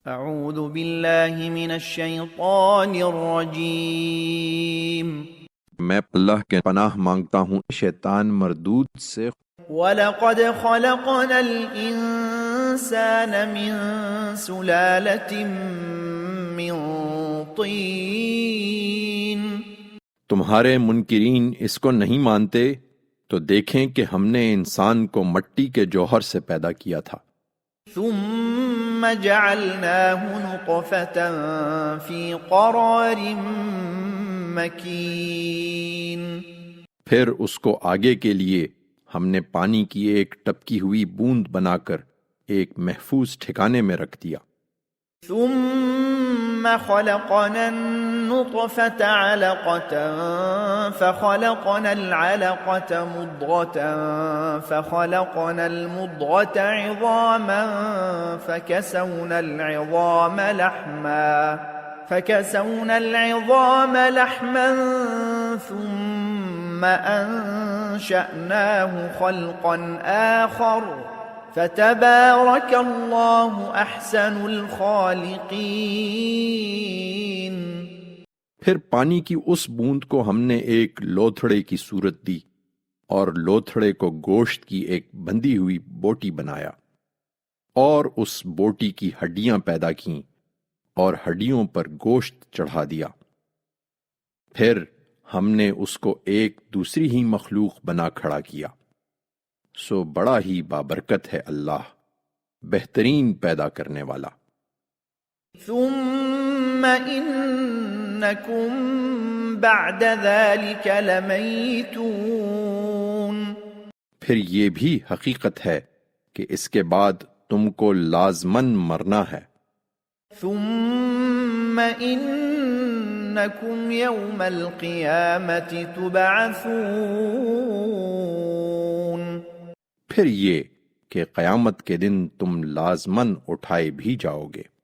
اعوذ باللہ من الشیطان الرجیم میں اللہ کے پناہ مانگتا ہوں شیطان مردود سے۔ وَلَقَدْ خَلَقْنَا الْإِنسَانَ مِنْ سُلَالَةٍ مِّن طِينٍ۔ تمہارے منکرین اس کو نہیں مانتے تو دیکھیں کہ ہم نے انسان کو مٹی کے جوہر سے پیدا کیا تھا۔ ثُمَّ جَعَلْنَاهُ نُطْفَةً فِي قَرَارٍ مَّكِينٍ۔ پھر اس کو آگے کے لیے ہم نے پانی کی ایک ٹپکی ہوئی بوند بنا کر ایک محفوظ ٹھکانے میں رکھ دیا۔ ثم خلقنا النطفة علقة فخلقنا العلقة مضغة فخلقنا المضغة عظاما فكسونا العظام لحما ثم أنشأناه خلقا آخر فتبارك اللہ احسن الخالقین۔ پھر پانی کی اس بوند کو ہم نے ایک لوتھڑے کی صورت دی اور لوتھڑے کو گوشت کی ایک بندھی ہوئی بوٹی بنایا اور اس بوٹی کی ہڈیاں پیدا کیں اور ہڈیوں پر گوشت چڑھا دیا۔ پھر ہم نے اس کو ایک دوسری ہی مخلوق بنا کھڑا کیا۔ سو بڑا ہی بابرکت ہے اللہ، بہترین پیدا کرنے والا۔ ثم انکم بعد ذلك لمیتون۔ پھر یہ بھی حقیقت ہے کہ اس کے بعد تم کو لازماً مرنا ہے۔ ثم انکم یوم القیامة تبعثون۔ پھر یہ کہ قیامت کے دن تم لازماً اٹھائے بھی جاؤ گے۔